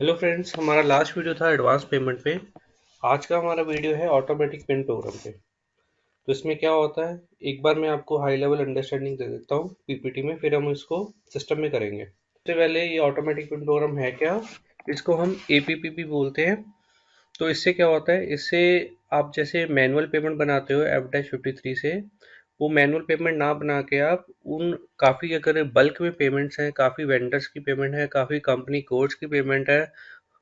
Hello friends, हमारा last video था advance payment पे। आज का हमारा वीडियो है ऑटोमेटिक पेमेंट प्रोग्राम पे। तो इसमें क्या होता है, एक बार मैं आपको हाई लेवल अंडरस्टैंडिंग दे देता हूँ पीपीटी में, फिर हम इसको सिस्टम में करेंगे। सबसे पहले ये ऑटोमेटिक पेमेंट प्रोग्राम है क्या? इसको हम एपीपी भी बोलते हैं। तो इससे क्या होता है, इससे आप जैसे मैनुअल पेमेंट बनाते हो एफ डैश 53 से, वो मैनुअल पेमेंट ना बना के आप उन काफ़ी, अगर बल्क में पेमेंट्स हैं, काफ़ी वेंडर्स की पेमेंट है, काफ़ी कंपनी कोड्स की पेमेंट है,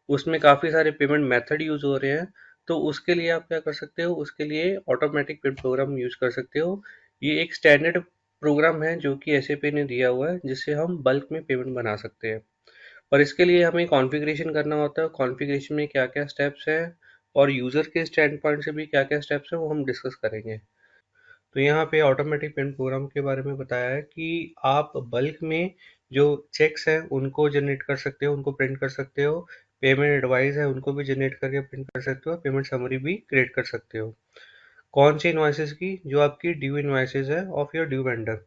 उसमें काफ़ी सारे पेमेंट मेथड यूज़ हो रहे हैं, तो उसके लिए आप क्या कर सकते हो, उसके लिए ऑटोमेटिक पेमेंट प्रोग्राम यूज़ कर सकते हो। ये एक स्टैंडर्ड प्रोग्राम है जो कि एसएपी ने दिया हुआ है, जिससे हम बल्क में पेमेंट बना सकते हैं। पर इसके लिए हमें कॉन्फ़िगरेशन करना होता है। कॉन्फ़िगरेशन में क्या-क्या स्टेप्स हैं और यूज़र के स्टैंड पॉइंट से भी क्या-क्या स्टेप्स हैं, वो हम डिस्कस करेंगे। तो यहाँ पे ऑटोमेटिक पेमेंट प्रोग्राम के बारे में बताया है कि आप बल्क में जो चेक्स हैं उनको जनरेट कर सकते हो, उनको प्रिंट कर सकते हो। पेमेंट एडवाइस है उनको भी जनरेट करके प्रिंट कर सकते हो। पेमेंट समरी भी क्रिएट कर सकते हो। कौन सी इनवॉइसेस की? जो आपकी ड्यू इनवॉइसेस है ऑफ योर ड्यू वेंडर।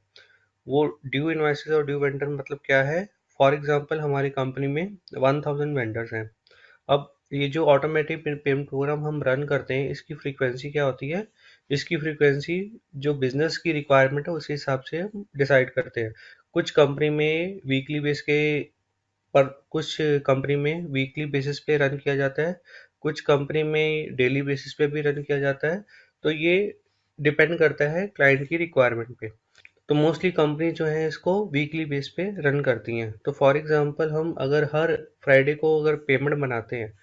वो ड्यू इनवॉइसेस और ड्यू वेंडर मतलब क्या है? फॉर एग्जांपल हमारी कंपनी में 1000 वेंडर्स हैं। अब ये जो ऑटोमेटिक पेमेंट प्रोग्राम हम रन करते हैं, इसकी फ्रीक्वेंसी क्या होती है? इसकी फ्रीक्वेंसी जो बिजनेस की रिक्वायरमेंट है उसी हिसाब से हम डिसाइड करते हैं। कुछ कंपनी में वीकली बेस के पर कुछ कंपनी में वीकली बेसिस पे रन किया जाता है, कुछ कंपनी में डेली बेसिस पे भी रन किया जाता है। तो ये डिपेंड करता है क्लाइंट की रिक्वायरमेंट पे। तो मोस्टली कंपनी जो है इसको वीकली बेस पे रन करती हैं। तो फॉर एग्जांपल हम अगर हर फ्राइडे को अगर पेमेंट बनाते हैं,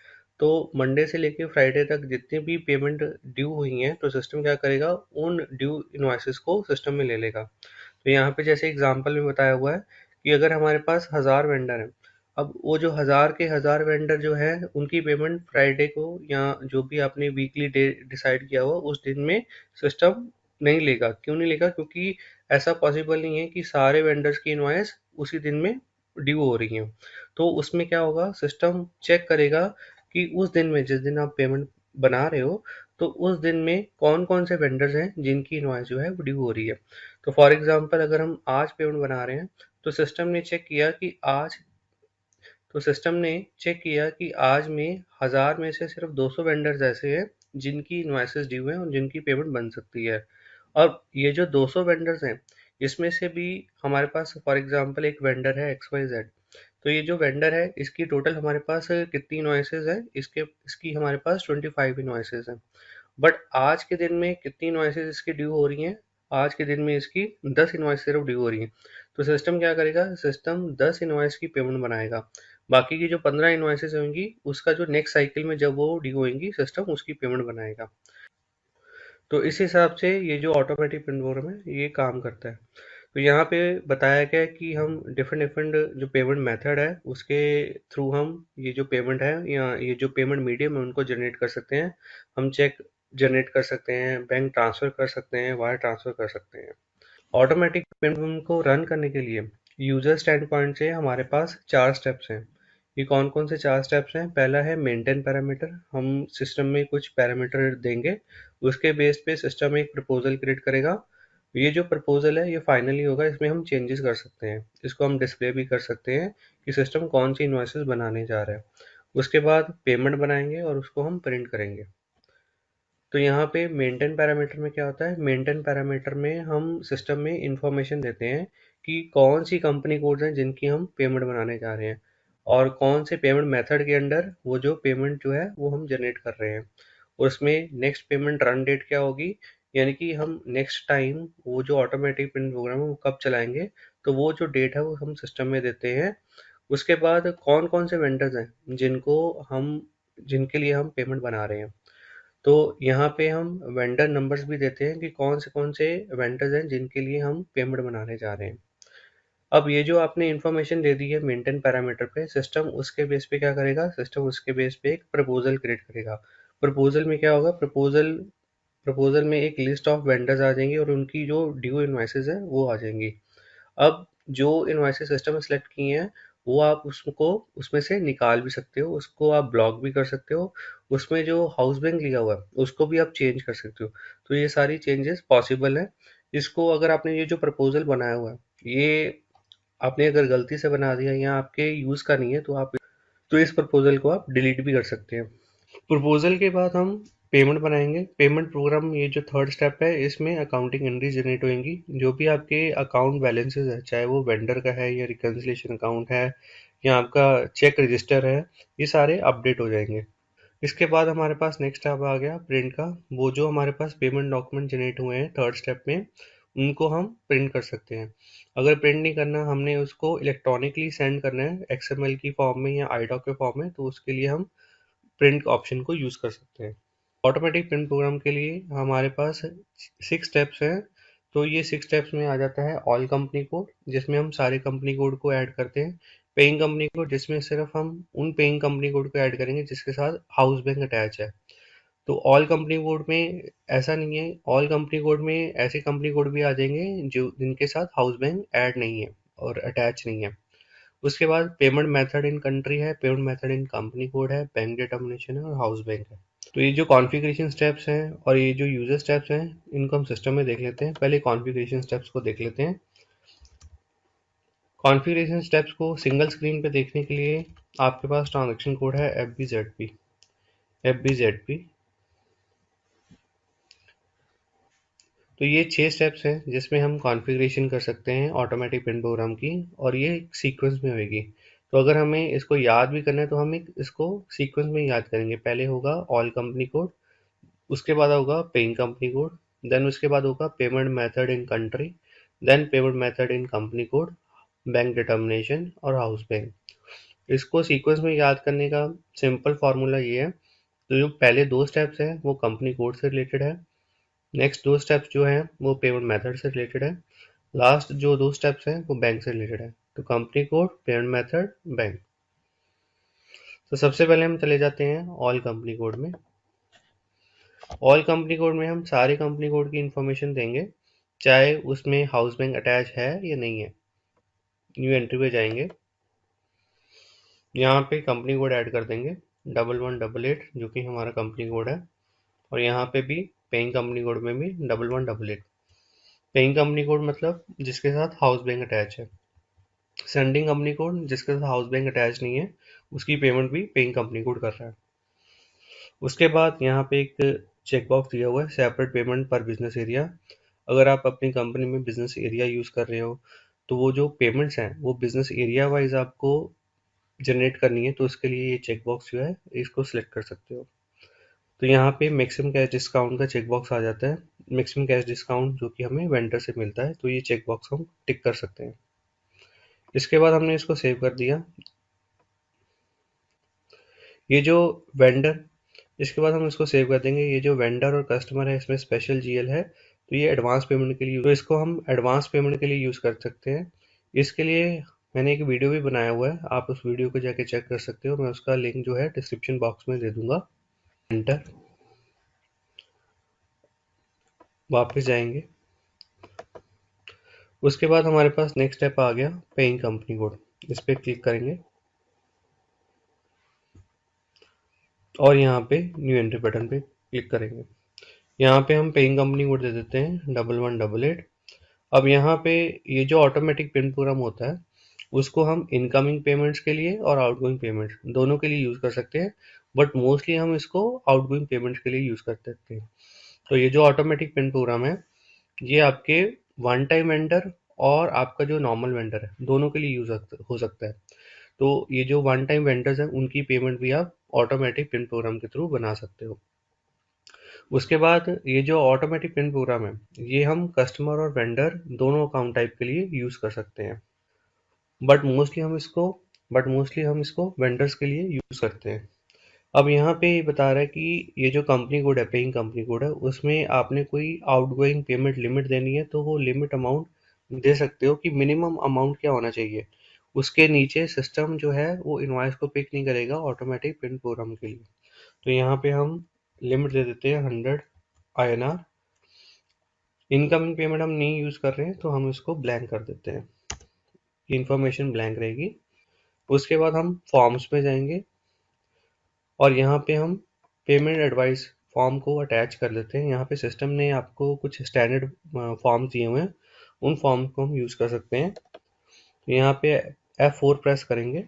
तो मंडे से लेके फ्राइडे तक जितनी भी पेमेंट ड्यू हुई हैं, तो सिस्टम क्या करेगा, उन ड्यू इनवॉइसेस को सिस्टम में ले लेगा। तो यहाँ पे जैसे एग्जांपल में बताया हुआ है कि अगर हमारे पास 1000 वेंडर हैं, अब वो जो 1000 के 1000 वेंडर जो है उनकी पेमेंट फ्राइडे को या जो भी आपने वीकली डे डिसाइड किया हुआ उस दिन में सिस्टम नहीं लेगा। क्यों नहीं लेगा? क्योंकि ऐसा पॉसिबल नहीं है कि सारे वेंडर्स की इनवॉइस उसी दिन में ड्यू हो रही हैं। तो उसमें क्या होगा, सिस्टम चेक करेगा कि उस दिन में जिस दिन आप पेमेंट बना रहे हो, तो उस दिन में कौन कौन से वेंडर्स हैं जिनकी इनवॉइस जो है वो ड्यू हो रही है। तो फॉर एग्जांपल अगर हम आज पेमेंट बना रहे हैं, तो सिस्टम ने चेक किया कि आज में 1000 में से सिर्फ 200 वेंडर्स ऐसे हैं जिनकी इनवॉइसेस ड्यू हैं और जिनकी पेमेंट बन सकती है। अब ये जो 200 वेंडर्स हैं, इसमें से भी हमारे पास फॉर एग्जांपल एक वेंडर है एक्स वाई जेड। तो ये जो वेंडर है इसकी टोटल हमारे पास कितनी इनवॉइसेस है, इसकी हमारे पास 25 इनवॉइसेस हैं। बट आज के दिन में कितनी इनवॉइसेस इसकी ड्यू हो रही हैं? आज के दिन में इसकी 10 इनवॉइस सिर्फ ड्यू हो रही हैं। तो सिस्टम क्या करेगा, सिस्टम 10 इनवॉइस की पेमेंट बनाएगा। बाकी की जो 15 इनवॉइसेस होंगी उसका जो नेक्स्ट साइकिल में जब वो ड्यू होंगी, सिस्टम उसकी पेमेंट बनाएगा। तो इस हिसाब से ये जो ऑटोमेटिक पेमेंट प्रोग्राम है ये काम करता है। तो यहाँ पे बताया गया है कि हम डिफरेंट डिफरेंट जो पेमेंट मेथड है उसके थ्रू हम ये जो पेमेंट है या ये जो पेमेंट मीडियम है उनको जनरेट कर सकते हैं। हम चेक जनरेट कर सकते हैं, बैंक ट्रांसफर कर सकते हैं, वायर ट्रांसफर कर सकते हैं। ऑटोमेटिक पेमेंट को रन करने के लिए यूजर स्टैंड पॉइंट से हमारे पास 4 स्टेप्स हैं। ये कौन कौन से 4 स्टेप्स हैं? पहला है मेंटेन पैरामीटर। हम सिस्टम में कुछ पैरामीटर देंगे, उसके बेस पे सिस्टम एक प्रपोजल क्रिएट करेगा। ये जो प्रपोजल है ये फाइनली होगा, इसमें हम चेंजेस कर सकते हैं, इसको हम डिस्प्ले भी कर सकते हैं कि सिस्टम कौन सी इन्वाइसेस बनाने जा रहा है। उसके बाद पेमेंट बनाएंगे और उसको हम प्रिंट करेंगे। तो यहाँ पे मेंटेन पैरामीटर में क्या होता है, मेंटेन पैरामीटर में हम सिस्टम में इंफॉर्मेशन देते हैं कि कौन सी कंपनी कोड्स हैं जिनकी हम पेमेंट बनाने जा रहे हैं, और कौन से पेमेंट मेथड के अंडर वो जो पेमेंट जो है वो हम जनरेट कर रहे हैं। और उसमें नेक्स्ट पेमेंट रन डेट क्या होगी, यानी कि हम नेक्स्ट टाइम वो जो ऑटोमेटिक पेमेंट प्रोग्राम है वो कब चलाएंगे, तो वो जो डेट है वो हम सिस्टम में देते हैं। उसके बाद कौन कौन से वेंडर्स हैं जिनके लिए हम पेमेंट बना रहे हैं। तो यहाँ पे हम वेंडर नंबर्स भी देते हैं कि कौन से वेंडर्स हैं जिनके लिए हम पेमेंट बनाने जा रहे हैं। अब ये जो आपने इन्फॉर्मेशन दे दी है मेंटेन पैरामीटर पे, सिस्टम उसके बेस पे क्या करेगा, सिस्टम उसके बेस पे एक प्रपोजल क्रिएट करेगा। प्रपोजल में क्या होगा, प्रपोजल में एक लिस्ट ऑफ वेंडर्स आ जाएंगे और उनकी जो ड्यू इनवॉइसेस है वो आ जाएंगी। अब जो इनवॉइसेस सिस्टम में सेलेक्ट किए हैं, वो आप उसको उसमें से निकाल भी सकते हो, उसको आप ब्लॉक भी कर सकते हो। उसमें जो हाउस बैंक लिखा हुआ है उसको भी आप चेंज कर सकते हो। तो ये सारी चेंजेस पॉसिबल है। इसको अगर आपने ये जो प्रपोजल बनाया हुआ है, ये आपने अगर गलती से बना दिया या आपके यूज़ का नहीं है, तो आप तो इस प्रपोजल को आप डिलीट भी कर सकते हैं। प्रपोजल के बाद हम पेमेंट बनाएंगे। पेमेंट प्रोग्राम, ये जो थर्ड स्टेप है, इसमें अकाउंटिंग एंट्री जनरेट होंगी। जो भी आपके अकाउंट बैलेंसेस है, चाहे वो वेंडर का है या रिकन्सिलेशन अकाउंट है या आपका चेक रजिस्टर है, ये सारे अपडेट हो जाएंगे। इसके बाद हमारे पास नेक्स्ट टैब आ गया प्रिंट का। वो जो हमारे पास पेमेंट डॉक्यूमेंट जनरेट हुए हैं थर्ड स्टेप में, उनको हम प्रिंट कर सकते हैं। अगर प्रिंट नहीं करना, हमने उसको इलेक्ट्रॉनिकली सेंड करना है एक्सएमएल की फॉर्म में या आईडॉक के फॉर्म में, तो उसके लिए हम प्रिंट ऑप्शन को यूज़ कर सकते हैं। ऑटोमेटिक प्रिंट प्रोग्राम के लिए हमारे पास 6 स्टेप्स हैं। तो ये 6 स्टेप्स में आ जाता है ऑल कंपनी कोड, जिसमें हम सारे कंपनी कोड को ऐड करते हैं। पेइंग कंपनी कोड, जिसमें सिर्फ हम उन पेइंग कंपनी कोड को ऐड करेंगे जिसके साथ हाउस बैंक अटैच है। तो ऑल कंपनी कोड में ऐसा नहीं है, ऑल कंपनी कोड में ऐसे कंपनी कोड भी आ जाएंगे जो जिनके साथ हाउस बैंक ऐड नहीं है और अटैच नहीं है। उसके बाद पेमेंट मेथड इन कंट्री है, payment method in company code है, बैंक डिटर्मिनेशन है और हाउस बैंक है। तो ये जो कॉन्फ़िगरेशन स्टेप्स हैं और ये जो यूज़र स्टेप्स हैं, इनको हम सिस्टम में देख लेते हैं। पहले कॉन्फ़िगरेशन स्टेप्स को देख लेते हैं। कॉन्फ़िगरेशन स्टेप्स को सिंगल स्क्रीन पे देखने के लिए आपके पास ट्रांजैक्शन कोड है FBZP। FBZP, तो ये 6 स्टेप्स हैं जिसमें हम कॉन्फ़िगरेशन कर सकते हैं ऑटोमेटिक प्रिंट प्रोग्राम की, और ये सीक्वेंस में होगी। तो अगर हमें इसको याद भी करना है तो हम इसको सीक्वेंस में याद करेंगे। पहले होगा ऑल कंपनी कोड, उसके बाद होगा पेइंग कंपनी कोड, देन उसके बाद होगा payment method in country, then payment method in company code, bank determination और हाउस बैंक। इसको सीक्वेंस में याद करने का सिंपल फार्मूला ये है। तो जो पहले 2 स्टेप्स हैं वो कंपनी कोड से रिलेटेड है, नेक्स्ट 2 स्टेप्स जो हैं वो पेमेंट मेथड से रिलेटेड है, लास्ट जो 2 स्टेप्स हैं वो बैंक से रिलेटेड है। तो company code, payment method, bank. तो सबसे पहले हम चले जाते हैं ऑल कंपनी कोड में। ऑल कंपनी कोड में हम सारे कंपनी कोड की इंफॉर्मेशन देंगे, चाहे उसमें हाउस बैंक अटैच है या नहीं है। न्यू एंट्री पे जाएंगे, यहाँ पे कंपनी कोड ऐड कर देंगे 1188, जो कि हमारा कंपनी कोड है। और यहाँ पे भी पेइंग कंपनी कोड में भी 1188। पेइंग कंपनी कोड मतलब जिसके साथ हाउस बैंक अटैच है। सेंडिंग कंपनी कोड जिसके साथ हाउस बैंक अटैच नहीं है, उसकी पेमेंट भी पेइंग कंपनी कोड कर रहा है। उसके बाद यहाँ पे एक चेक बॉक्स दिया हुआ है, सेपरेट पेमेंट पर बिजनेस एरिया। अगर आप अपनी कंपनी में बिजनेस एरिया यूज़ कर रहे हो, तो वो जो पेमेंट्स हैं वो बिजनेस एरिया वाइज आपको जनरेट करनी है, तो उसके लिए ये चेक बॉक्स जो है इसको सिलेक्ट कर सकते हो। तो यहाँ पे मैक्सिमम कैश डिस्काउंट का चेक बॉक्स आ जाता है। मैक्सिमम कैश डिस्काउंट जो कि हमें वेंडर से मिलता है, तो ये चेक बॉक्स हम टिक कर सकते हैं। इसके बाद हमने इसको सेव कर दिया। ये जो वेंडर, इसके बाद हम इसको सेव कर देंगे। ये जो वेंडर और कस्टमर है, इसमें स्पेशल जीएल है, तो ये एडवांस पेमेंट के लिए, तो इसको हम एडवांस पेमेंट के लिए यूज़ कर सकते हैं। इसके लिए मैंने एक वीडियो भी बनाया हुआ है, आप उस वीडियो को जाके चेक कर सकते हो। मैं उसका लिंक जो है डिस्क्रिप्शन बॉक्स में दे दूंगा। एंटर, वापस जाएंगे। उसके बाद हमारे पास नेक्स्ट स्टेप आ गया पेइंग कंपनी कोड। इस पर क्लिक करेंगे और यहाँ पे न्यू एंट्री बटन पे क्लिक करेंगे। यहाँ पे हम पेइंग कंपनी कोड दे देते हैं 1188। अब यहाँ पे ये जो ऑटोमेटिक पेमेंट प्रोग्राम होता है, उसको हम इनकमिंग पेमेंट्स के लिए और आउटगोइंग पेमेंट्स दोनों के लिए यूज़ कर सकते हैं, बट मोस्टली हम इसको आउटगोइंग पेमेंट्स के लिए यूज़ कर सकते हैं। तो ये जो ऑटोमेटिक पेमेंट प्रोग्राम है, ये आपके वन टाइम वेंडर और आपका जो नॉर्मल वेंडर है, दोनों के लिए यूज़ हो सकता है। तो ये जो वन टाइम वेंडर्स हैं, उनकी पेमेंट भी आप ऑटोमेटिक पेमेंट प्रोग्राम के थ्रू बना सकते हो। उसके बाद ये जो ऑटोमेटिक पिन प्रोग्राम है, ये हम कस्टमर और वेंडर दोनों अकाउंट टाइप के लिए यूज़ कर सकते हैं, बट मोस्टली हम इसको बट मोस्टली हम इसको वेंडर्स के लिए यूज़ करते हैं। अब यहाँ पे ये बता रहा है कि ये जो कंपनी कोड है, पेइंग कंपनी कोड है, उसमें आपने कोई आउटगोइंग पेमेंट लिमिट देनी है, तो वो लिमिट अमाउंट दे सकते हो कि मिनिमम अमाउंट क्या होना चाहिए। उसके नीचे सिस्टम जो है वो इनवॉइस को पिक नहीं करेगा ऑटोमेटिक प्रिंट प्रोग्राम के लिए। तो यहाँ पे हम लिमिट दे देते हैं 100 INR। इनकमिंग पेमेंट हम नहीं यूज़ कर रहे हैं, तो हम इसको ब्लैंक कर देते हैं, इन्फॉर्मेशन ब्लैंक रहेगी। उसके बाद हम फॉर्म्स में जाएंगे और यहाँ पे हम पेमेंट एडवाइस फॉर्म को अटैच कर लेते हैं। यहाँ पे सिस्टम ने आपको कुछ स्टैंडर्ड फॉर्म दिए हुए हैं, उन फॉर्म को हम यूज़ कर सकते हैं। तो यहाँ पे F4 प्रेस करेंगे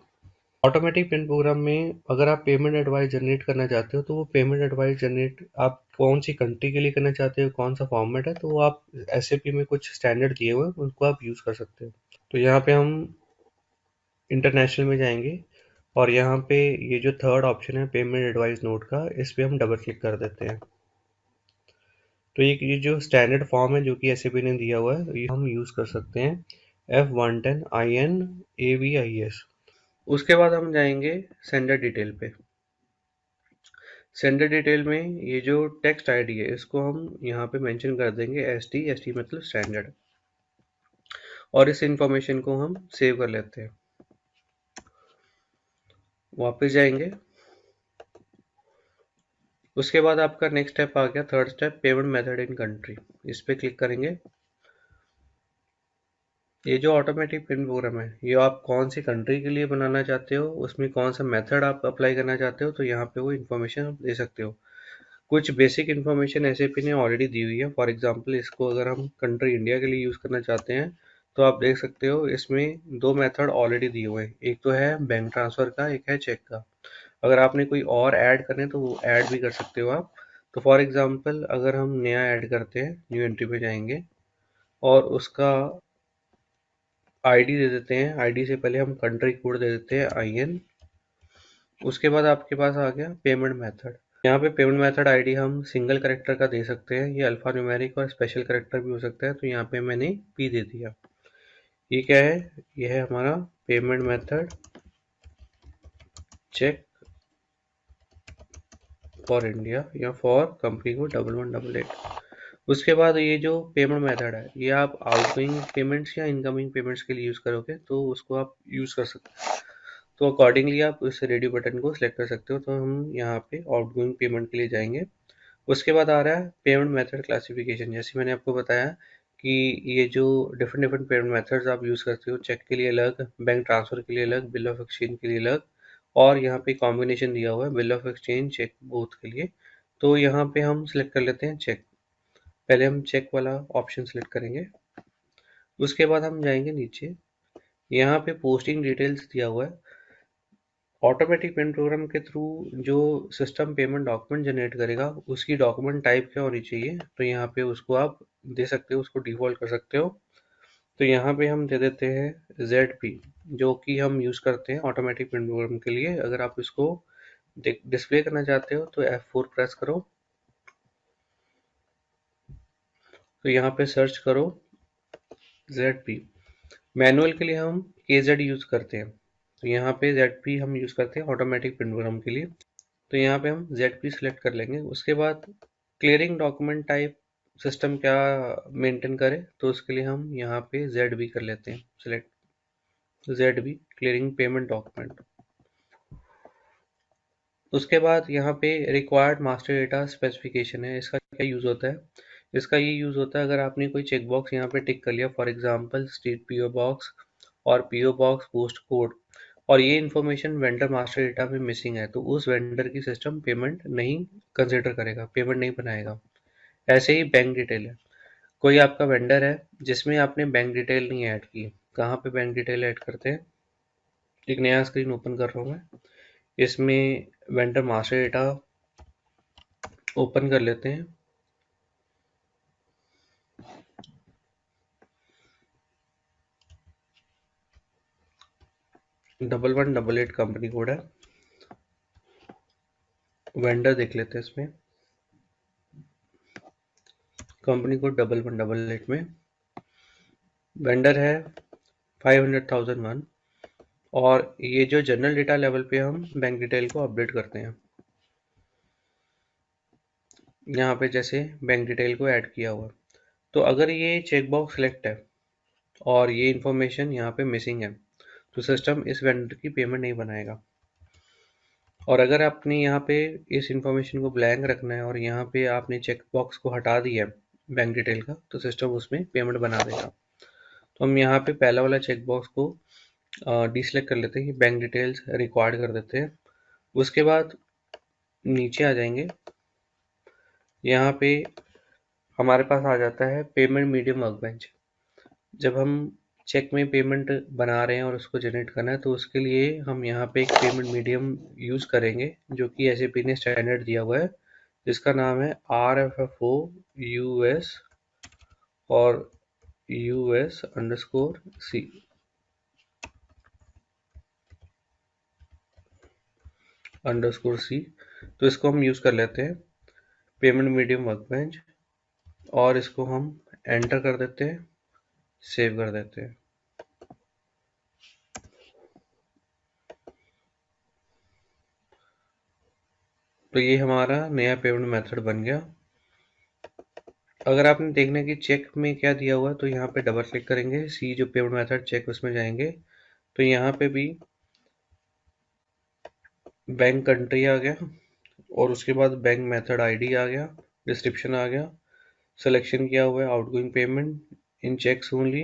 ऑटोमेटिक पेमेंट प्रोग्राम में अगर आप पेमेंट एडवाइस जनरेट करना चाहते हो तो वो पेमेंट एडवाइस जनरेट आप कौन सी कंट्री के लिए करना चाहते हो, कौन सा फॉर्मेट है, तो वो आप एसएपी में कुछ स्टैंडर्ड दिए हुए हैं उनको आप यूज़ कर सकते हो। तो यहाँ पे हम इंटरनेशनल में जाएंगे और यहाँ पे ये जो थर्ड ऑप्शन है पेमेंट एडवाइस नोट का, इस पे हम डबल क्लिक कर देते हैं। तो ये जो स्टैंडर्ड फॉर्म है जो कि एसएपी ने दिया हुआ है ये हम यूज़ कर सकते हैं, F110 IN AVIS। उसके बाद हम जाएंगे सेंडर डिटेल पे। सेंडर डिटेल में ये जो टेक्स्ट आईडी है इसको हम यहाँ पे मेंशन कर देंगे एस टी मतलब स्टैंडर्ड, और इस इंफॉर्मेशन को हम सेव कर लेते हैं। वापस जाएंगे। उसके बाद आपका नेक्स्ट स्टेप आ गया, third step payment method in country. इस पे क्लिक करेंगे। ये जो ऑटोमेटिक पेमेंट प्रोग्राम है ये आप कौन सी कंट्री के लिए बनाना चाहते हो, उसमें कौन सा मेथड आप अप्लाई करना चाहते हो, तो यहाँ पे वो इन्फॉर्मेशन आप दे सकते हो। कुछ बेसिक इन्फॉर्मेशन एसएपी ने ऑलरेडी दी हुई है। फॉर एग्जांपल इसको अगर हम कंट्री इंडिया के लिए यूज़ करना चाहते हैं तो आप देख सकते हो इसमें दो मेथड ऑलरेडी दिए हुए हैं, एक तो है बैंक ट्रांसफ़र का, एक है चेक का। अगर आपने कोई और ऐड करने तो वो ऐड भी कर सकते हो आप। तो फॉर एग्जांपल अगर हम नया ऐड करते हैं, न्यू एंट्री पे जाएंगे और उसका आईडी दे देते हैं। आईडी से पहले हम कंट्री कोड दे देते हैं IN। उसके बाद आपके पास आ गया पेमेंट मेथड। यहाँ पे पेमेंट मेथड आईडी हम सिंगल करेक्टर का दे सकते हैं, ये अल्फा न्यूमेरिक और स्पेशल करेक्टर भी हो सकता है, तो यहाँ पे मैंने P दे दिया। ये क्या है, ये है हमारा payment method check for India या फॉर कंपनी को 1188। उसके बाद ये जो पेमेंट मेथड है ये आप आउटगोइंग पेमेंट्स या इनकमिंग पेमेंट्स के लिए यूज़ करोगे तो उसको आप यूज़ कर सकते हैं। तो अकॉर्डिंगली आप इस रेडी बटन को सिलेक्ट कर सकते हो। तो हम यहाँ पे आउटगोइंग पेमेंट के लिए जाएंगे। उसके बाद आ रहा है पेमेंट मेथड क्लासिफिकेशन। जैसे मैंने आपको बताया कि ये जो डिफरेंट डिफरेंट पेमेंट मेथड्स आप यूज़ करते हो, चेक के लिए अलग, बैंक ट्रांसफ़र के लिए अलग, बिल ऑफ एक्सचेंज के लिए अलग, और यहाँ पे कॉम्बिनेशन दिया हुआ है bill of exchange check both के लिए। तो यहाँ पे हम सिलेक्ट कर लेते हैं चेक। पहले हम चेक वाला ऑप्शन सिलेक्ट करेंगे। उसके बाद हम जाएंगे नीचे, यहाँ पे पोस्टिंग डिटेल्स दिया हुआ है। ऑटोमेटिक पेमेंट प्रोग्राम के थ्रू जो सिस्टम पेमेंट डॉक्यूमेंट जनरेट करेगा उसकी डॉक्यूमेंट टाइप क्या होनी चाहिए, तो यहाँ पे उसको आप दे सकते हो, उसको डिफ़ॉल्ट कर सकते हो। तो यहाँ पे हम दे देते हैं ZP, जो कि हम यूज़ करते हैं ऑटोमेटिक पेमेंट प्रोग्राम के लिए। अगर आप इसको डिस्प्ले करना चाहते हो तो F4 प्रेस करो। तो यहाँ पे सर्च करो ZP। मैनुअल के लिए हम KZ यूज़ करते हैं, तो यहाँ पे ZP हम यूज़ करते हैं ऑटोमेटिक पेमेंट प्रोग्राम के लिए। तो यहाँ पे हम ZP सिलेक्ट कर लेंगे। उसके बाद क्लियरिंग डॉक्यूमेंट टाइप सिस्टम क्या मेंटेन करे, तो उसके लिए हम यहाँ पे ZB कर लेते हैं select. ZB clearing payment document. उसके बाद यहाँ पे रिक्वायर्ड मास्टर डेटा स्पेसिफिकेशन है। इसका क्या यूज़ होता है, इसका ये यूज़ होता है अगर आपने कोई चेक बॉक्स यहाँ पे टिक कर लिया, for example street PO box और PO बॉक्स पोस्ट कोड, और ये इन्फॉर्मेशन वेंडर मास्टर डेटा में मिसिंग है, तो उस वेंडर की सिस्टम पेमेंट नहीं कंसिडर करेगा, पेमेंट नहीं बनाएगा। ऐसे ही बैंक डिटेल है, कोई आपका वेंडर है जिसमें आपने बैंक डिटेल नहीं ऐड की, कहाँ पे बैंक डिटेल ऐड करते हैं, एक नया स्क्रीन ओपन कर रहा हूँ मैं, इसमें वेंडर मास्टर डेटा ओपन कर लेते हैं। 1188 कंपनी कोड है। वेंडर देख लेते हैं इसमें, कंपनी कोड 1188 में वेंडर है 500,001, और ये जो जनरल डेटा लेवल पे हम बैंक डिटेल को अपडेट करते हैं, यहाँ पे जैसे बैंक डिटेल को ऐड किया हुआ। तो अगर ये चेक बॉक्स सिलेक्ट है और ये इन्फॉर्मेशन यहाँ पे मिसिंग है तो सिस्टम इस वेंडर की पेमेंट नहीं बनाएगा। और अगर आपने यहाँ पे इस इंफॉर्मेशन को ब्लैंक रखना है और यहाँ पे आपने चेक बॉक्स को हटा दिया है बैंक डिटेल का, तो सिस्टम उसमें पेमेंट बना देगा। तो हम यहाँ पे पहला वाला चेक बॉक्स को डिसेलेक्ट कर लेते हैं, बैंक डिटेल्स रिक्वायर्ड कर देते हैं। उसके बाद नीचे आ जाएंगे, यहाँ पे हमारे पास आ जाता है पेमेंट मीडियम वर्क बेंच। जब हम चेक में पेमेंट बना रहे हैं और उसको जनरेट करना है, तो उसके लिए हम यहाँ पे एक पेमेंट मीडियम यूज़ करेंगे जो कि एसएपी ने स्टैंडर्ड दिया हुआ है, जिसका नाम है RFFO US और US_C _C। तो इसको हम यूज़ कर लेते हैं पेमेंट मीडियम वर्कबेंच, और इसको हम एंटर कर देते हैं, सेव कर देते हैं। तो ये हमारा नया पेमेंट मेथड बन गया। अगर आपने देखना है कि चेक में क्या दिया हुआ है, तो यहाँ पे डबल क्लिक करेंगे, सी जो पेमेंट मेथड चेक उसमें जाएंगे, तो यहाँ पे भी बैंक कंट्री आ गया और उसके बाद बैंक मेथड आईडी आ गया, डिस्क्रिप्शन आ गया, सिलेक्शन किया हुआ है outgoing payment in checks only,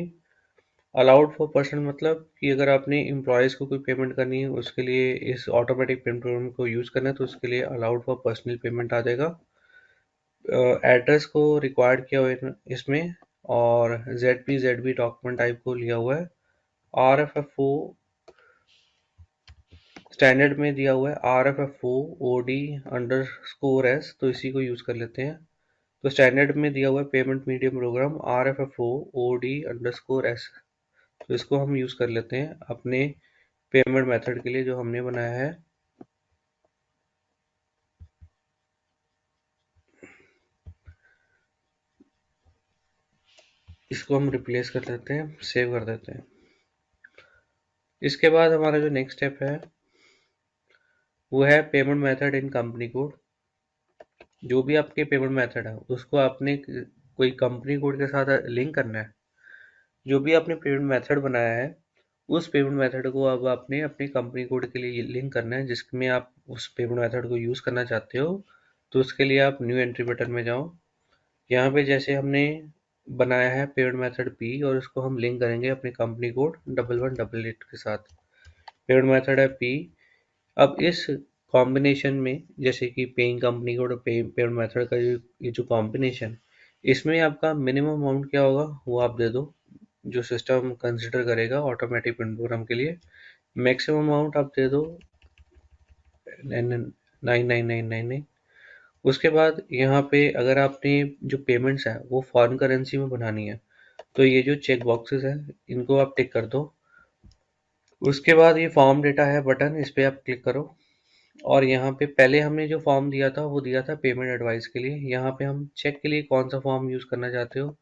allowed for person, मतलब कि अगर आपने एम्प्लॉयज़ को कोई पेमेंट करनी है उसके लिए इस ऑटोमेटिक पेमेंट प्रोग्राम को यूज़ करना है, तो उसके लिए अलाउड फॉर पर्सनल पेमेंट आ जाएगा। एड्रेस को रिक्वायर्ड किया हुआ है इसमें, और ZP डॉक्यूमेंट टाइप को लिया हुआ है। RFFO स्टैंडर्ड में दिया हुआ है RFFO OD_S, तो इसी को यूज़ कर लेते हैं। तो स्टैंडर्ड में दिया हुआ है payment medium programme RFFO OD_S, तो इसको हम यूज़ कर लेते हैं अपने पेमेंट मेथड के लिए जो हमने बनाया है। इसको हम रिप्लेस कर लेते हैं, सेव कर देते हैं। इसके बाद हमारा जो नेक्स्ट स्टेप है वो है payment method in company code. जो भी आपके पेमेंट मेथड है उसको आपने कोई कंपनी कोड के साथ लिंक करना है। जो भी आपने पेमेंट मेथड बनाया है उस पेमेंट मेथड को अब आपने अपनी कंपनी कोड के लिए लिंक करना है, जिसमें आप उस पेमेंट मेथड को यूज़ करना चाहते हो। तो उसके लिए आप न्यू एंट्री बटन में जाओ। यहाँ पे जैसे हमने बनाया है पेमेंट मेथड पी, और उसको हम लिंक करेंगे अपने कंपनी कोड 1188 के साथ। पेमेंट मेथड है पी। अब इस कॉम्बिनेशन में, जैसे कि पेइंग कंपनी कोड और पेमेंट मेथड का ये जो कॉम्बिनेशन, इसमें आपका मिनिमम अमाउंट क्या होगा वो आप दे दो, जो सिस्टम कंसिडर करेगा ऑटोमेटिक प्रोग्राम के लिए। मैक्सिमम अमाउंट आप दे दो 99999। उसके बाद यहाँ पे अगर आपने जो पेमेंट्स है वो फॉरेन करेंसी में बनानी है, तो ये जो चेक बॉक्सेस है इनको आप टिक कर दो। उसके बाद ये फॉर्म डेटा है बटन, इस पे आप क्लिक करो, और यहाँ पे पहले हमने जो फॉर्म दिया था वो दिया था पेमेंट एडवाइस के लिए। यहाँ पे हम चेक के लिए कौन सा फॉर्म यूज़ करना चाहते हो,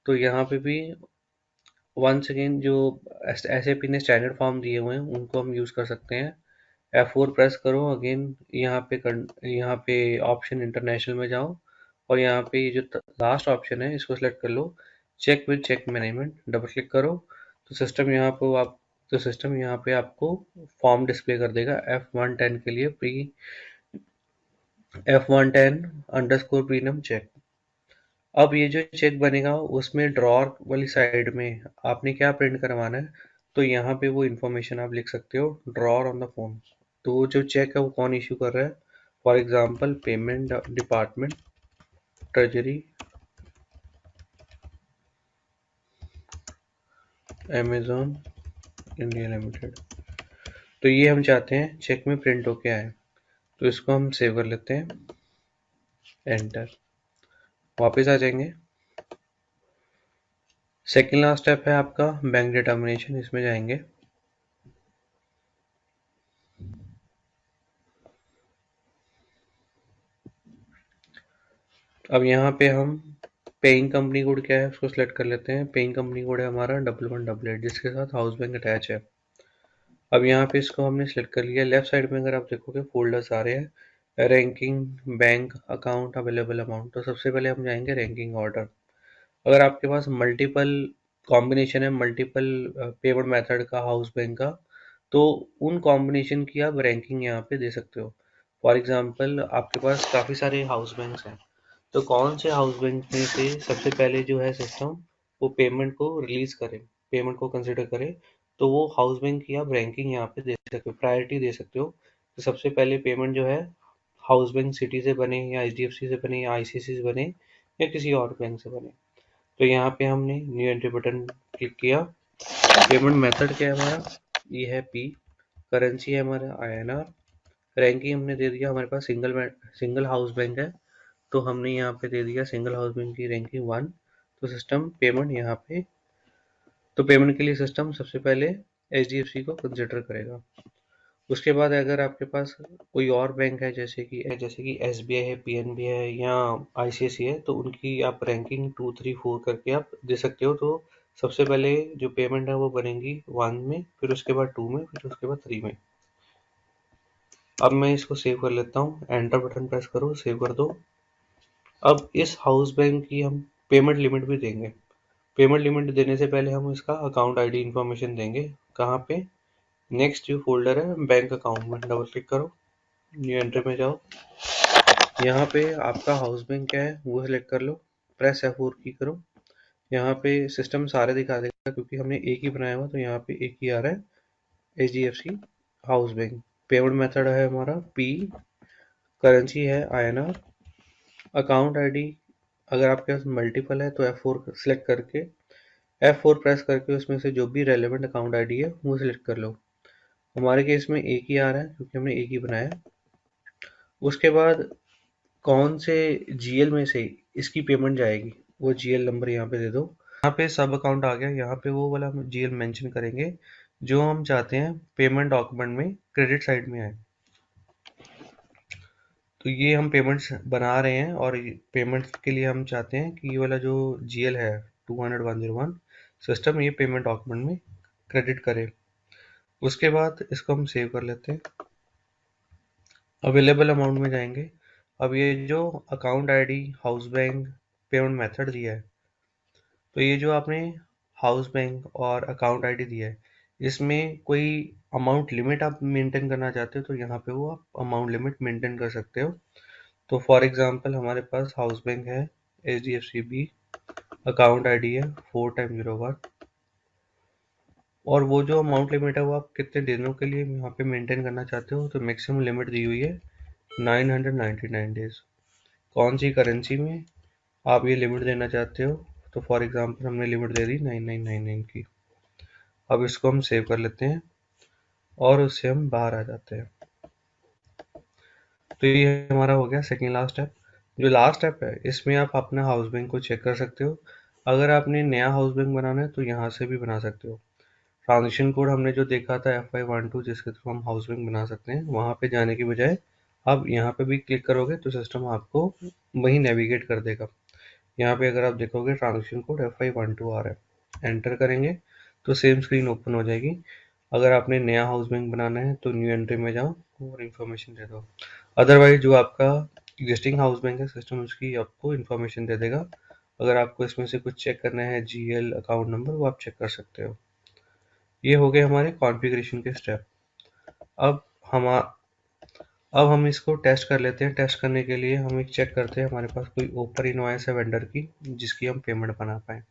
तो यहाँ पे भी वंस अगेन जो एसएपी ने स्टैंडर्ड फॉर्म दिए हुए हैं उनको हम यूज़ कर सकते हैं। F4 प्रेस करो अगेन, यहाँ पे ऑप्शन इंटरनेशनल में जाओ, और यहाँ पे ये जो लास्ट ऑप्शन है इसको सेलेक्ट कर लो, check with check management, double click करो, तो सिस्टम यहाँ पे आपको फॉर्म डिस्प्ले कर देगा F110 के लिए, F110 प्रीनम चेक। अब ये जो चेक बनेगा उसमें ड्रॉर वाली साइड में आपने क्या प्रिंट करवाना है, तो यहाँ पे वो इन्फॉर्मेशन आप लिख सकते हो, ड्रॉर ऑन द फॉर्म। तो वो जो चेक है वो कौन इशू कर रहा है, for example payment department, treasury, Amazon India limited. तो ये हम चाहते हैं चेक में प्रिंट होके आए, तो इसको हम सेव कर लेते हैं, एंटर। वापस आ जाएंगे। सेकेंड लास्ट स्टेप है आपका बैंक डिटर्मिनेशन, इसमें जाएंगे। अब यहाँ पे हम पेइंग कंपनी कोड क्या है उसको सिलेक्ट कर लेते हैं। पेइंग कंपनी कोड है हमारा 1188, जिसके साथ हाउस बैंक अटैच है। अब यहाँ पे इसको हमने सिलेक्ट कर लिया। लेफ्ट साइड में अगर आप देखोगे फोल्डर्स आ रहे हैं, ranking, bank, account, available amount. तो सबसे पहले हम जाएंगे रैंकिंग ऑर्डर। अगर आपके पास मल्टीपल कॉम्बिनेशन है, मल्टीपल पेमेंट मेथड का, हाउस बैंक का, तो उन कॉम्बिनेशन की आप रैंकिंग यहाँ पे दे सकते हो। फॉर एग्जांपल आपके पास काफ़ी सारे हाउस बैंक्स हैं, तो कौन से हाउस बैंक में से सबसे पहले जो है सिस्टम वो पेमेंट को रिलीज करे, पेमेंट को कंसिडर करे, तो वो हाउस बैंक की आप रैंकिंग यहाँ पे दे सकते हो, प्रायोरिटी दे सकते हो। तो सबसे पहले पेमेंट जो है हाउस बैंक सिटी से बने, या HDFC से बने, या ICICI से बने, या किसी और बैंक से बने। तो यहाँ पे हमने न्यू एंट्री बटन क्लिक किया, पेमेंट मेथड क्या है हमारा, ये है पी। करेंसी है हमारा INR। रैंकिंग हमने दे दिया, हमारे पास सिंगल हाउस बैंक है, तो हमने यहाँ पे दे दिया सिंगल हाउस बैंक की रैंकिंग 1। तो सिस्टम पेमेंट यहाँ पे, तो पेमेंट के लिए सिस्टम सबसे पहले HDFC को कंसिडर करेगा। उसके बाद अगर आपके पास कोई और बैंक है, जैसे कि SBI है, PNB है या ICICI है, तो उनकी आप रैंकिंग 2 3 4 करके आप दे सकते हो। तो सबसे पहले जो पेमेंट है वो बनेगी 1 में, फिर उसके बाद 2 में, फिर उसके बाद 3 में। अब मैं इसको सेव कर लेता हूँ, एंटर बटन प्रेस करो, सेव कर दो। अब इस हाउस बैंक की हम पेमेंट लिमिट भी देंगे। पेमेंट लिमिट देने से पहले हम इसका अकाउंट ID इन्फॉर्मेशन देंगे। कहाँ पे, नेक्स्ट जो फोल्डर है बैंक अकाउंट में डबल क्लिक करो, न्यू एंट्री में जाओ। यहाँ पे आपका हाउस बैंक क्या है वो सिलेक्ट कर लो, प्रेस F4 की करो। यहाँ पे सिस्टम सारे दिखा देगा क्योंकि हमने एक ही बनाया हुआ, तो यहाँ पे एक ही आ रहा है, HDFC house bank. Payment method है हमारा P। करेंसी है INR। अकाउंट ID अगर आपके पास मल्टीपल है तो F4 सेलेक्ट करके, F4 प्रेस करके उसमें से जो भी रेलेवेंट अकाउंट ID है वो सिलेक्ट कर लो। हमारे केस में एक ही आ रहा है क्योंकि हमने एक ही बनाया। उसके बाद कौन से GL में से इसकी पेमेंट जाएगी, वो GL नंबर यहाँ पे दे दो। यहाँ पे सब अकाउंट आ गया, यहाँ पे वो वाला हम GL मेंशन करेंगे जो हम चाहते हैं पेमेंट डॉक्यूमेंट में क्रेडिट साइड में आए। तो ये हम पेमेंट्स बना रहे हैं और पेमेंट्स के लिए हम चाहते हैं कि ये वाला जो GL है 200,101 सिस्टम ये पेमेंट डॉक्यूमेंट में क्रेडिट करे। उसके बाद इसको हम सेव कर लेते हैं। अवेलेबल अमाउंट में जाएंगे। अब ये जो account ID house bank payment method दिया है, तो ये जो आपने हाउस बैंक और अकाउंट ID दिया है, इसमें कोई अमाउंट लिमिट आप मेंटेन करना चाहते हो तो यहाँ पे वो आप अमाउंट लिमिट मेंटेन कर सकते हो। तो फॉर एग्जांपल हमारे पास हाउस बैंक है HDFC अकाउंट ID है 4x01, और वो जो अमाउंट लिमिट है वो आप कितने दिनों के लिए यहाँ पे मेंटेन करना चाहते हो, तो मैक्सिमम लिमिट दी हुई है 999 डेज। कौन सी करेंसी में आप ये लिमिट देना चाहते हो, तो फॉर एग्जांपल हमने लिमिट दे दी 9999 की। अब इसको हम सेव कर लेते हैं और उससे हम बाहर आ जाते हैं। तो ये हमारा हो गया सेकेंड लास्ट स्टेप। जो लास्ट स्टेप है इसमें आप अपना हाउस बैंक को चेक कर सकते हो। अगर आपने नया हाउस बैंक बनाना है तो यहाँ से भी बना सकते हो। ट्रांजेक्शन कोड हमने जो देखा था FY12 जिसके थ्रू हम हाउस बैंक बना सकते हैं, वहाँ पे जाने की बजाय आप यहाँ पे भी क्लिक करोगे तो सिस्टम आपको वहीं नेविगेट कर देगा। यहाँ पे अगर आप देखोगे ट्रांजेक्शन कोड FY12 आ रहा है, एंटर करेंगे तो सेम स्क्रीन ओपन हो जाएगी। अगर आपने नया हाउस बैंक बनाना है तो न्यू एंट्री में जाओ और इन्फॉर्मेशन दे दो। अदरवाइज जो आपका एग्जिस्टिंग हाउस बैंक है सिस्टम उसकी आपको इन्फॉर्मेशन दे देगा। अगर आपको इसमें से कुछ चेक करना है GL अकाउंट नंबर, वो आप चेक कर सकते हो। ये हो गए हमारे कॉन्फ़िगरेशन के स्टेप। अब हम अब हम इसको टेस्ट कर लेते हैं। टेस्ट करने के लिए हम एक चेक करते हैं हमारे पास कोई ओपन इनवॉइस है वेंडर की जिसकी हम पेमेंट बना पाए।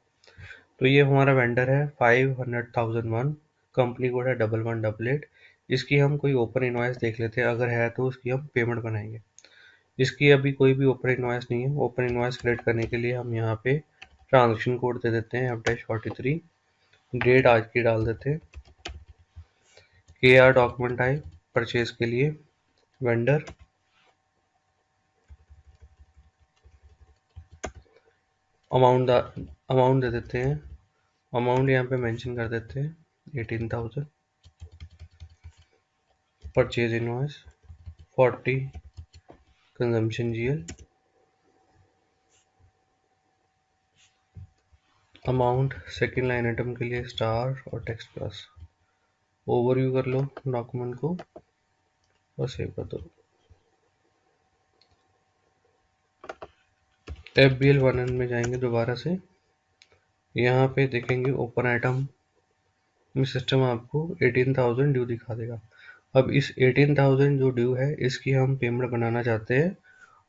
तो ये हमारा वेंडर है 500,001, कंपनी कोड है 1188। इसकी हम कोई ओपन इनवॉइस देख लेते हैं, अगर है तो उसकी हम पेमेंट बनाएंगे। इसकी अभी कोई भी ओपन इनवॉइस नहीं है। ओपन इनवॉइस क्रिएट करने के लिए हम यहाँ पे ट्रांजेक्शन कोड दे देते हैं F-43, डेट आज की डाल देते हैं, KR डॉक्यूमेंट टाइप परचेज के लिए वेंडर, अमाउंट दे देते हैं। अमाउंट यहाँ पे मेंशन कर देते हैं 18,000। Purchase invoice 40 consumption GL। Amount second line item के लिए स्टार और टेक्स्ट प्लस। ओवरव्यू कर लो डॉक्यूमेंट को और सेव कर दो। FBL1N में जाएंगे दोबारा से, यहाँ पे देखेंगे ओपन आइटम में सिस्टम आपको 18,000 ड्यू दिखा देगा। अब इस 18,000 जो ड्यू है इसकी हम पेमेंट बनाना चाहते हैं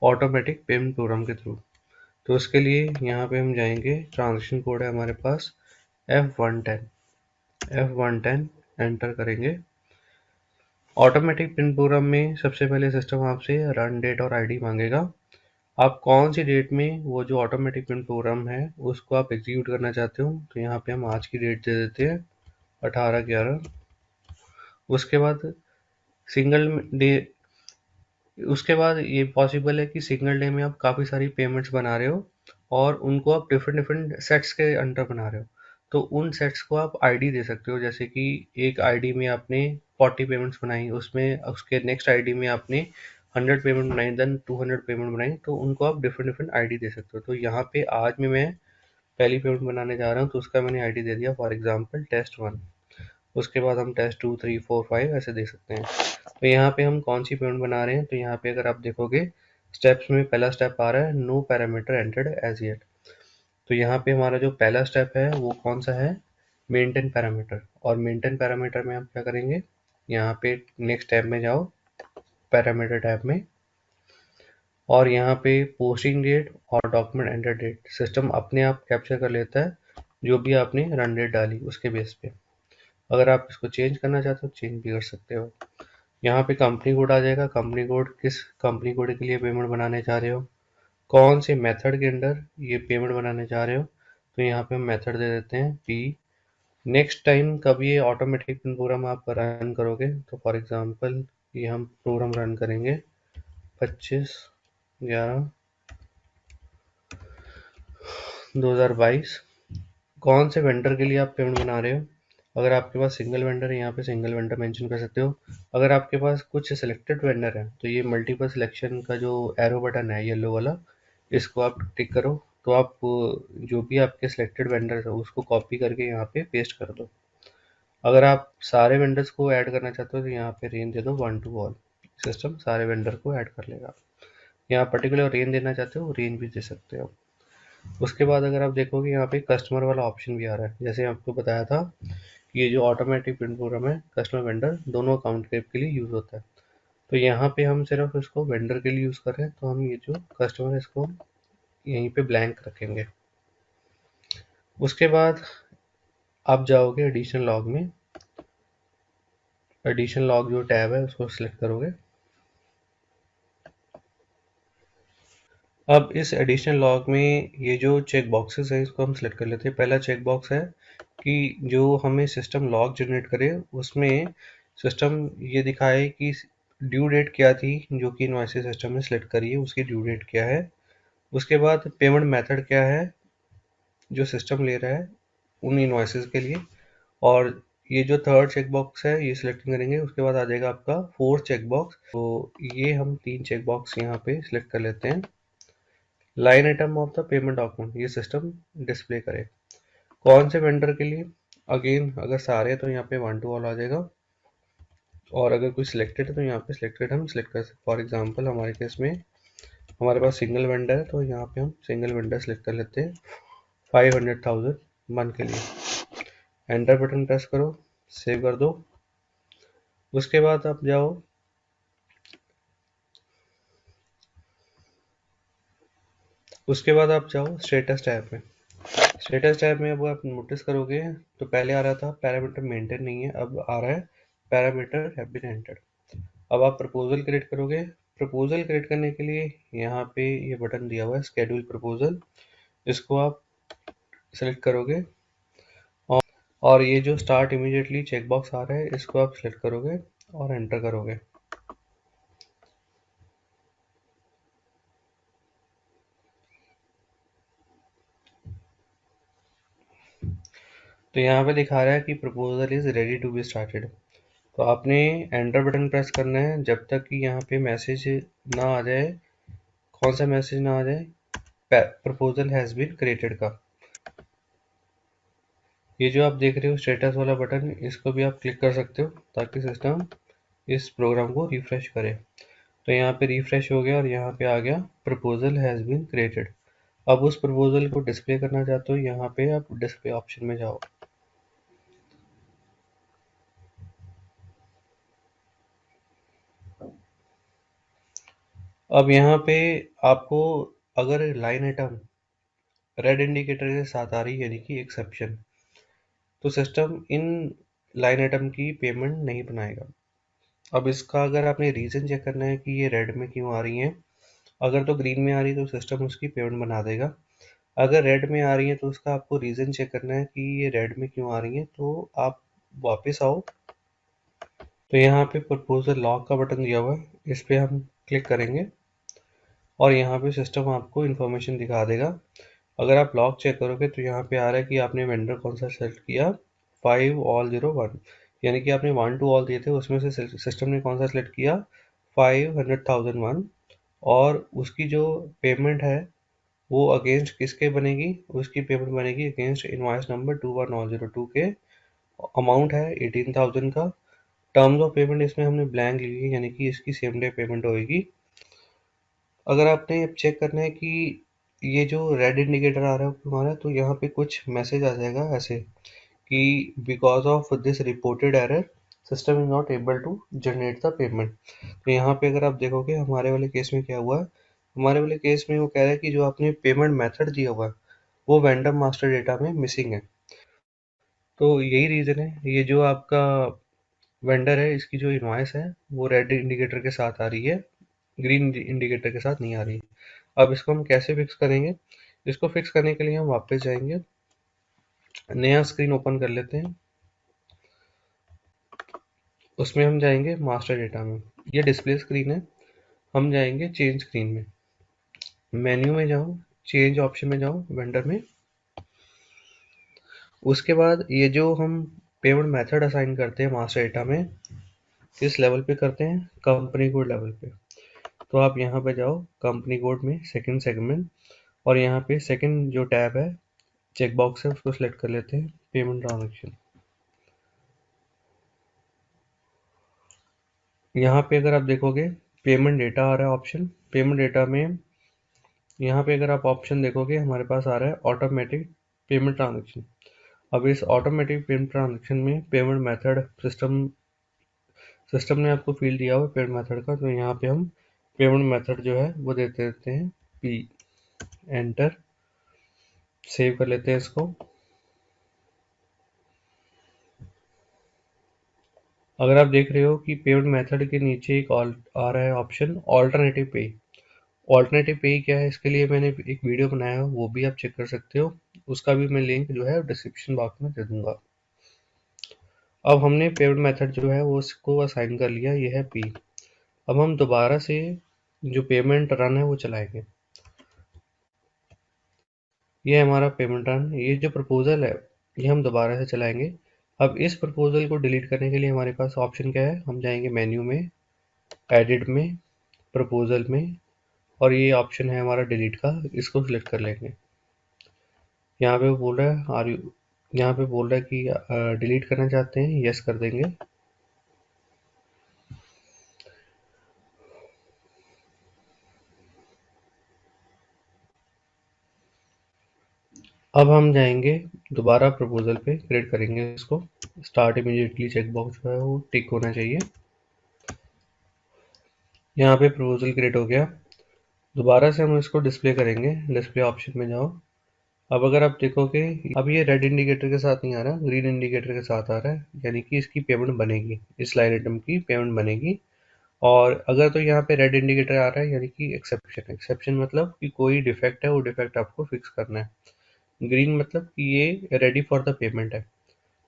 ऑटोमेटिक पेमेंट प्रोग्राम के थ्रू। तो उसके लिए यहाँ पे हम जाएंगे, ट्रांजेक्शन कोड है हमारे पास F110 एंटर करेंगे। ऑटोमेटिक पेमेंट प्रोग्राम में सबसे पहले सिस्टम आपसे रन डेट और ID मांगेगा। आप कौन सी डेट में वो जो ऑटोमेटिक पेमेंट प्रोग्राम है उसको आप एग्जीक्यूट करना चाहते हो, तो यहाँ पे हम आज की डेट दे देते हैं 18/11। उसके बाद सिंगल डे उसके बाद ये पॉसिबल है कि सिंगल डे में आप काफ़ी सारी पेमेंट्स बना रहे हो और उनको आप डिफरेंट डिफरेंट सेट्स के अंडर बना रहे हो, तो उन सेट्स को आप आईडी दे सकते हो। जैसे कि एक आईडी में आपने 40 पेमेंट्स बनाई, उसमें उसके नेक्स्ट आईडी में आपने 100 पेमेंट बनाई, देन 200 पेमेंट बनाई, तो उनको आप डिफरेंट डिफरेंट आईडी दे सकते हो। तो यहाँ पे आज में मैं पहली पेमेंट बनाने जा रहा हूँ, तो उसका मैंने आईडी दे दिया फॉर एग्जांपल टेस्ट 1। उसके बाद हम टेस्ट 2, 3, 4, 5 ऐसे दे सकते हैं। तो यहाँ पे हम कौन सी पेमेंट बना रहे हैं, तो यहाँ पे अगर आप देखोगे स्टेप्स में पहला स्टेप आ रहा है no parameter entered as yet. तो यहाँ पे हमारा जो पहला स्टेप है वो कौन सा है, मेंटेन पैरामीटर। और मेंटेन पैरामीटर में आप क्या करेंगे, यहाँ पे नेक्स्ट टैब में जाओ, पैरामीटर टैब में, और यहाँ पे पोस्टिंग डेट और डॉक्यूमेंट एंटर डेट सिस्टम अपने आप कैप्चर कर लेता है जो भी आपने रन डेट डाली उसके बेस पे। अगर आप इसको चेंज करना चाहते हो चेंज भी कर सकते हो। यहाँ पे कंपनी कोड आ जाएगा, कंपनी कोड किस कंपनी कोड के लिए पेमेंट बनाने चाह रहे हो, कौन से मेथड के अंदर ये पेमेंट बनाने चाह रहे हो, तो यहाँ पे हम मेथड दे देते हैं पी। नेक्स्ट टाइम कब ये ऑटोमेटिक प्रोग्राम आप रन करोगे, तो फॉर एग्जांपल ये हम प्रोग्राम रन करेंगे 25/11/2022। कौन से वेंडर के लिए आप पेमेंट बना रहे हो, अगर आपके पास सिंगल वेंडर है यहाँ पे सिंगल वेंडर मेंशन कर सकते हो। अगर आपके पास कुछ सिलेक्टेड वेंडर है तो ये मल्टीपल सिलेक्शन का जो एरो बटन है येलो वाला, इसको आप टिक करो, तो आप जो भी आपके सिलेक्टेड वेंडर है उसको कॉपी करके यहाँ पे पेस्ट कर दो। अगर आप सारे वेंडर्स को ऐड करना चाहते हो तो यहाँ पे रेंज दे दो 1 to all, सिस्टम सारे वेंडर को ऐड कर लेगा। यहाँ पर्टिकुलर रेंज देना चाहते हो रेंज भी दे सकते हो। उसके बाद अगर आप देखोगे यहाँ पे कस्टमर वाला ऑप्शन भी आ रहा है, जैसे आपको बताया था कि ये जो ऑटोमेटिक प्रिंट प्रोग्राम है कस्टमर वेंडर दोनों अकाउंट टाइप के लिए यूज होता है। तो यहाँ पे हम सिर्फ इसको वेंडर के लिए यूज कर रहे हैं, तो हम ये जो कस्टमर है इसको यहीं पे ब्लैंक रखेंगे। उसके बाद आप जाओगे एडिशनल लॉग में, एडिशनल लॉग जो टैब है उसको सिलेक्ट करोगे। अब इस एडिशनल लॉग में ये जो चेक बॉक्सेस हैं इसको हम सिलेक्ट कर लेते हैं। पहला चेक बॉक्स है कि जो हमें सिस्टम लॉग जनरेट करे उसमें सिस्टम ये दिखाए कि ड्यू डेट क्या थी, जो कि इनवॉइस सिस्टम ने सिलेक्ट करी है उसकी ड्यू डेट क्या है। उसके बाद पेमेंट मेथड क्या है जो सिस्टम ले रहा है उन इनवॉइसेस के लिए। और ये जो थर्ड चेक बॉक्स है ये सिलेक्ट करेंगे। उसके बाद आ जाएगा आपका फोर्थ चेक बॉक्स, तो ये हम 3 चेक बॉक्स यहाँ पे सिलेक्ट कर लेते हैं। Line item of the payment document ये सिस्टम डिस्प्ले करे कौन से वेंडर के लिए। अगेन अगर सारे हैं तो यहाँ पे 1 to all आ जाएगा, और अगर कोई सिलेक्टेड है तो यहाँ पे सिलेक्टेड हम सिलेक्ट कर सकते। फॉर एग्जांपल हमारे केस में हमारे पास सिंगल वेंडर है तो यहाँ पे हम सिंगल वेंडर सिलेक्ट कर लेते हैं 500,000 मंथ के लिए। एंटर बटन प्रेस करो, सेव कर दो। उसके बाद आप जाओ स्टेटस टैब में। स्टेटस टैब में अब आप नोटिस करोगे तो पहले आ रहा था पैरामीटर मेंटेन नहीं है, अब आ रहा है पैरामीटर हैव बीन एंटर्ड। अब आप प्रपोजल क्रिएट करोगे। प्रपोजल क्रिएट करने के लिए यहाँ पे ये बटन दिया हुआ है स्केड्यूल प्रपोजल, इसको आप सेलेक्ट करोगे। और ये जो स्टार्ट इमीडिएटली चेकबॉक्स आ रहा है इसको आप सेलेक्ट करोगे और एंटर करोगे। तो यहाँ पे दिखा रहा है कि proposal is ready to be started. तो आपने एंटर बटन प्रेस करना है जब तक कि यहाँ पे मैसेज ना आ जाए। कौन सा मैसेज ना आ जाए, प्रपोजल हैज़ बीन क्रिएटेड का। ये जो आप देख रहे हो स्टेटस वाला बटन इसको भी आप क्लिक कर सकते हो ताकि सिस्टम इस प्रोग्राम को रिफ्रेश करे। तो यहाँ पे रिफ्रेश हो गया और यहाँ पे आ गया प्रपोजल हैज़ बीन क्रिएटेड। अब उस प्रपोजल को डिस्प्ले करना चाहते हो, यहाँ पे आप डिस्प्ले ऑप्शन में जाओ। अब यहाँ पे आपको अगर लाइन आइटम रेड इंडिकेटर के साथ आ रही है यानी कि एक्सेप्शन, तो सिस्टम इन लाइन आइटम की पेमेंट नहीं बनाएगा। अब इसका अगर आपने रीज़न चेक करना है कि ये रेड में क्यों आ रही हैं, अगर तो ग्रीन में आ रही है तो सिस्टम उसकी पेमेंट बना देगा। अगर रेड में आ रही है तो उसका आपको रीज़न चेक करना है कि ये रेड में क्यों आ रही है। तो आप वापस आओ, तो यहाँ पे प्रपोजल लॉक का बटन दिया हुआ है, इस पे हम क्लिक करेंगे और यहाँ पे सिस्टम आपको इन्फॉर्मेशन दिखा देगा। अगर आप लॉक चेक करोगे तो यहाँ पे आ रहा है कि आपने वेंडर कौन सा सेलेक्ट किया, 5 all 0 1, यानी कि आपने 1 to all दिए थे, उसमें से सिस्टम ने कौन सा सेलेक्ट किया, 500,001। और उसकी जो पेमेंट है वो अगेंस्ट किसके बनेगी, उसकी पेमेंट बनेगी अगेंस्ट इनवॉइस नंबर 21002 के। अमाउंट है 18,000 का। टर्म्स ऑफ पेमेंट इसमें हमने ब्लैंक ली है, यानी कि इसकी सेम डे पेमेंट होगी। अगर आपने अब चेक करना है कि ये जो रेड इंडिकेटर आ रहा है वो क्यों आ रहा है, तो यहाँ पे कुछ मैसेज आ जाएगा ऐसे कि because of this reported error system is not able to generate the payment. तो यहाँ पे अगर आप देखोगे हमारे वाले केस में क्या हुआ है, हमारे वाले केस में वो कह रहा है कि जो आपने पेमेंट मेथड दिया हुआ है वो वेंडर मास्टर डेटा में मिसिंग है। तो यही रीज़न है, ये जो आपका वेंडर है इसकी जो इनवॉइस है वो रेड इंडिकेटर के साथ आ रही है, ग्रीन इंडिकेटर के साथ नहीं आ रही है। अब इसको हम कैसे फिक्स करेंगे, इसको फिक्स करने के लिए हम वापस जाएंगे, नया स्क्रीन ओपन कर लेते हैं, उसमें हम जाएंगे मास्टर डेटा में, ये डिस्प्ले स्क्रीन है, हम जाएंगे चेंज स्क्रीन में, मेन्यू में जाओ, चेंज ऑप्शन में जाओ, वेंडर में। उसके बाद ये जो हम पेमेंट मेथड असाइन करते हैं मास्टर डेटा में, किस लेवल पे करते हैं, कंपनी कोड लेवल पे। तो आप यहाँ पे जाओ कंपनी कोड में सेकंड सेगमेंट, और यहाँ पे सेकंड जो टैब है चेक बॉक्स है उसको सिलेक्ट कर लेते हैं, पेमेंट ट्रांजेक्शन। यहाँ पे अगर आप देखोगे पेमेंट डेटा आ रहा है ऑप्शन, पेमेंट डेटा में यहाँ पे अगर आप ऑप्शन देखोगे हमारे पास आ रहा है ऑटोमेटिक पेमेंट ट्रांजेक्शन। अब इस ऑटोमेटिक पेमेंट ट्रांजेक्शन में पेमेंट मेथड सिस्टम ने आपको फील्ड दिया हुआ है पेमेंट मेथड का, तो यहाँ पे हम पेमेंट मेथड जो है वो देते देते हैं पी, एंटर, सेव कर लेते हैं इसको। अगर आप देख रहे हो कि पेमेंट मेथड के नीचे एक आ रहा है ऑप्शन ऑल्टरनेटिव पे, ऑल्टरनेटिव पे क्या है, इसके लिए मैंने एक वीडियो बनाया है, वो भी आप चेक कर सकते हो, उसका भी मैं लिंक जो है डिस्क्रिप्शन बॉक्स में दे दूंगा। अब हमने पेमेंट मेथड जो है वो उसको असाइन कर लिया, ये है पी। अब हम दोबारा से जो पेमेंट रन है वो चलाएंगे, ये हमारा पेमेंट रन, ये जो प्रपोजल है ये हम दोबारा से चलाएंगे। अब इस प्रपोजल को डिलीट करने के लिए हमारे पास ऑप्शन क्या है, हम जाएंगे मेन्यू में, एडिट में, प्रपोजल में, और ये ऑप्शन है हमारा डिलीट का, इसको सिलेक्ट कर लेंगे। यहाँ पे वो बोल रहा है आर यू, यहाँ पे बोल रहा है कि डिलीट करना चाहते हैं, यस कर देंगे। अब हम जाएंगे दोबारा प्रपोजल पे, क्रिएट करेंगे इसको, स्टार्ट इमीडिएटली चेकबॉक्स जो है वो टिक होना चाहिए। यहाँ पे प्रपोजल क्रिएट हो गया, दोबारा से हम इसको डिस्प्ले करेंगे, डिस्प्ले ऑप्शन में जाओ। अब अगर आप देखोगे अब ये रेड इंडिकेटर के साथ नहीं आ रहा, ग्रीन इंडिकेटर के साथ आ रहा है, यानी कि इसकी पेमेंट बनेगी, इस लाइन आइटम की पेमेंट बनेगी। और अगर तो यहाँ पे रेड इंडिकेटर आ रहा है यानी कि एक्सेप्शन, एक्सेप्शन मतलब कि कोई डिफेक्ट है, वो डिफेक्ट आपको फिक्स करना है। ग्रीन मतलब कि ये रेडी फॉर द पेमेंट है।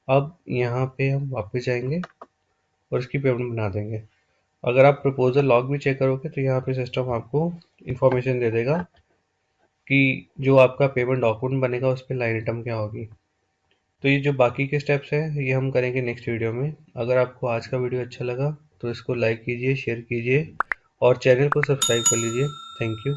अब यहाँ पे हम वापस जाएंगे और इसकी पेमेंट बना देंगे। अगर आप प्रपोजल लॉग भी चेक करोगे तो यहाँ पे सिस्टम आपको इंफॉर्मेशन दे देगा कि जो आपका पेमेंट डॉक्यूमेंट बनेगा उस पर लाइन आइटम क्या होगी। तो ये जो बाकी के स्टेप्स हैं ये हम करेंगे नेक्स्ट वीडियो में। अगर आपको आज का वीडियो अच्छा लगा तो इसको लाइक कीजिए, शेयर कीजिए और चैनल को सब्सक्राइब कर लीजिए। Thank you.